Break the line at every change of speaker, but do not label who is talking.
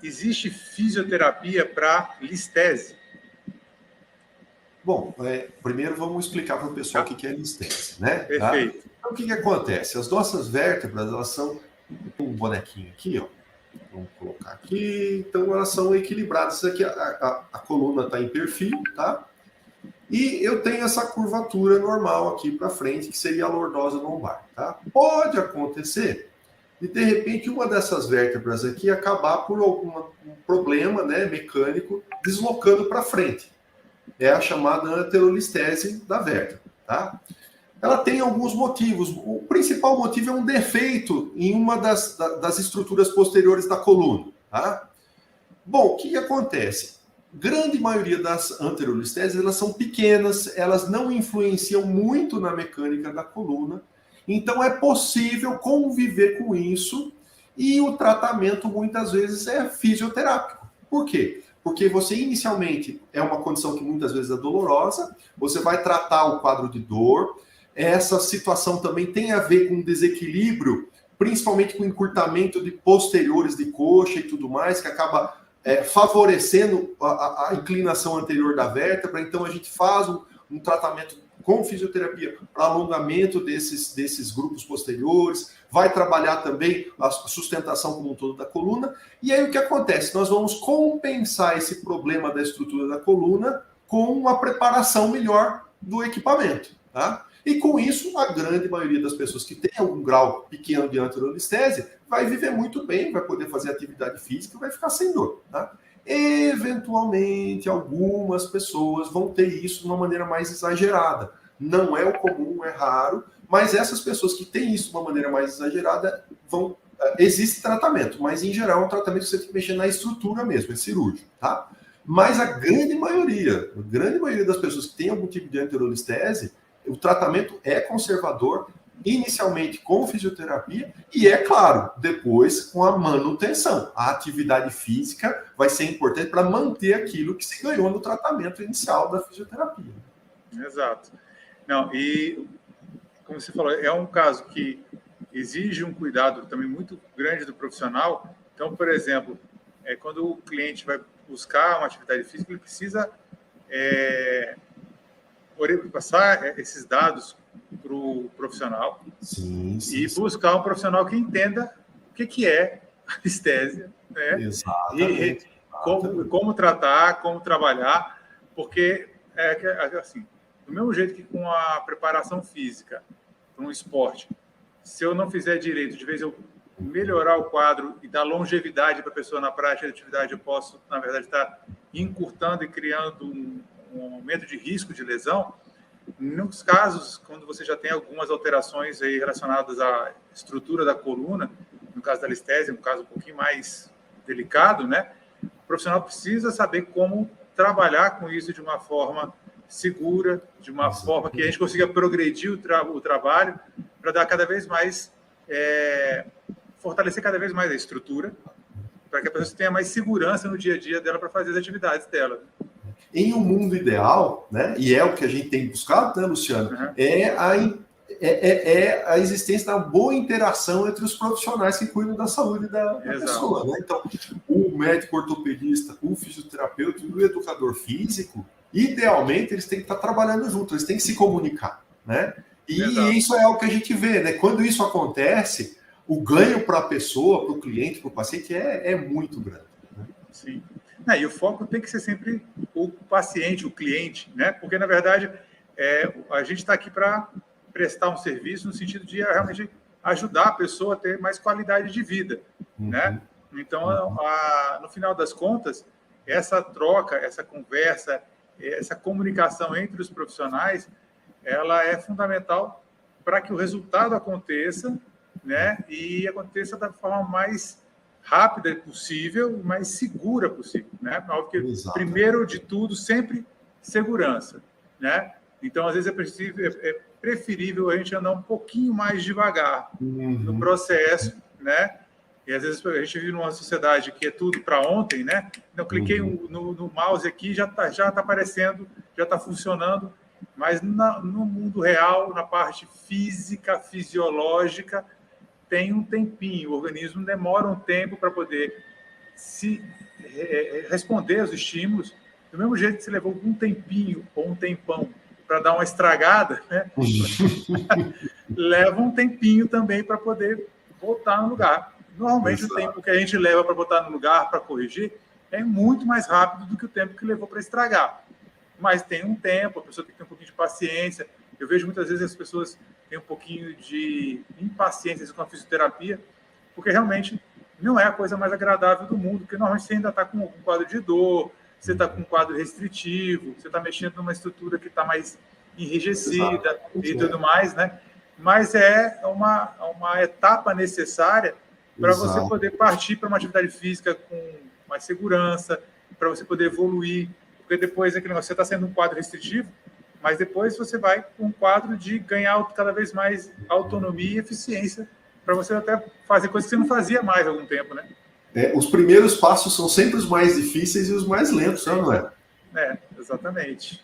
existe fisioterapia para listese?
Bom, primeiro vamos explicar para o pessoal o que é listese, né?
Perfeito.
Tá? Então, o que acontece? As nossas vértebras, elas são um bonequinho aqui, ó. Vamos colocar aqui. Então, elas são equilibradas. Aqui a coluna está em perfil, tá? E eu tenho essa curvatura normal aqui para frente, que seria a lordose lombar, tá? Pode acontecer de repente, uma dessas vértebras aqui acabar por algum problema, né, mecânico, deslocando para frente. É a chamada anterolistese da vértebra, tá? Ela tem alguns motivos. O principal motivo é um defeito em uma das estruturas posteriores da coluna, tá? Bom, o que acontece? Grande maioria das anterolisteses, elas são pequenas, elas não influenciam muito na mecânica da coluna, então é possível conviver com isso e o tratamento muitas vezes é fisioterápico. Por quê? Porque você inicialmente é uma condição que muitas vezes é dolorosa, você vai tratar o quadro de dor, essa situação também tem a ver com desequilíbrio, principalmente com encurtamento de posteriores de coxa e tudo mais, que acaba favorecendo a inclinação anterior da vértebra, então a gente faz um tratamento com fisioterapia para alongamento desses grupos posteriores, vai trabalhar também a sustentação como um todo da coluna, e aí o que acontece? Nós vamos compensar esse problema da estrutura da coluna com uma preparação melhor do equipamento, tá? E com isso, a grande maioria das pessoas que tem algum grau pequeno de anterolistese vai viver muito bem, vai poder fazer atividade física, vai ficar sem dor, tá? Eventualmente, algumas pessoas vão ter isso de uma maneira mais exagerada. Não é o comum, é raro, mas essas pessoas que têm isso de uma maneira mais exagerada, existe tratamento, mas em geral é um tratamento que você tem que mexer na estrutura mesmo, é cirúrgico, tá? Mas a grande maioria das pessoas que têm algum tipo de anterolistese, o tratamento é conservador, inicialmente com fisioterapia e, é claro, depois com a manutenção. A atividade física vai ser importante para manter aquilo que se ganhou no tratamento inicial da fisioterapia.
Exato. Não, e, como você falou, é um caso que exige um cuidado também muito grande do profissional. Então, por exemplo, quando o cliente vai buscar uma atividade física, ele precisa passar esses dados para o profissional e buscar um profissional que entenda o que é anestesia, né?
Exatamente.
E como tratar, como trabalhar, porque assim, do mesmo jeito que com a preparação física para um esporte, se eu não fizer direito, de vez eu melhorar o quadro e dar longevidade para a pessoa na prática de atividade, eu posso, na verdade, estar encurtando e criando um aumento de risco de lesão. Nos casos, quando você já tem algumas alterações aí relacionadas à estrutura da coluna, no caso da listese, um caso um pouquinho mais delicado, né? O profissional precisa saber como trabalhar com isso de uma forma segura, de uma forma que a gente consiga progredir o trabalho para dar cada vez mais, fortalecer cada vez mais a estrutura, para que a pessoa tenha mais segurança no dia a dia dela para fazer as atividades dela.
Em um mundo ideal, né, e é o que a gente tem buscado, né, Luciano, a existência da boa interação entre os profissionais que cuidam da saúde da pessoa. Né? Então, o médico ortopedista, o fisioterapeuta e o educador físico, idealmente, eles têm que estar trabalhando juntos, eles têm que se comunicar. Né? E isso é o que a gente vê. Né? Quando isso acontece, o ganho para a pessoa, para o cliente, para o paciente, é muito grande. Né?
Sim. E o foco tem que ser sempre o paciente, o cliente, né? Porque, na verdade, a gente está aqui para prestar um serviço no sentido de realmente ajudar a pessoa a ter mais qualidade de vida, né? Então, no final das contas, essa troca, essa conversa, essa comunicação entre os profissionais, ela é fundamental para que o resultado aconteça, né? E aconteça da forma mais rápida possível e mais segura possível, né? Porque, primeiro de tudo, sempre segurança, né? Então, às vezes, é preferível a gente andar um pouquinho mais devagar no processo, né? E, às vezes, a gente vive numa sociedade que é tudo para ontem, né? Então, cliquei no mouse aqui, já tá aparecendo, já está funcionando, mas no mundo real, na parte física, fisiológica, tem um tempinho, o organismo demora um tempo para poder se responder aos estímulos, do mesmo jeito que você levou um tempinho ou um tempão para dar uma estragada, né? Leva um tempinho também para poder voltar no lugar. Normalmente, o tempo que a gente leva para botar no lugar, para corrigir, é muito mais rápido do que o tempo que levou para estragar. Mas tem um tempo, a pessoa tem que ter um pouquinho de paciência. Eu vejo muitas vezes as pessoas têm um pouquinho de impaciência com a fisioterapia, porque realmente não é a coisa mais agradável do mundo, porque normalmente você ainda está com um quadro de dor, você está com um quadro restritivo, você está mexendo numa estrutura que está mais enrijecida e tudo mais, né? Mas é uma etapa necessária para você poder partir para uma atividade física com mais segurança, para você poder evoluir, porque depois aquele negócio, você está sendo um quadro restritivo, mas depois você vai com um quadro de ganhar cada vez mais autonomia e eficiência para você até fazer coisas que você não fazia mais há algum tempo, né?
Os primeiros passos são sempre os mais difíceis e os mais lentos, não é?
Exatamente.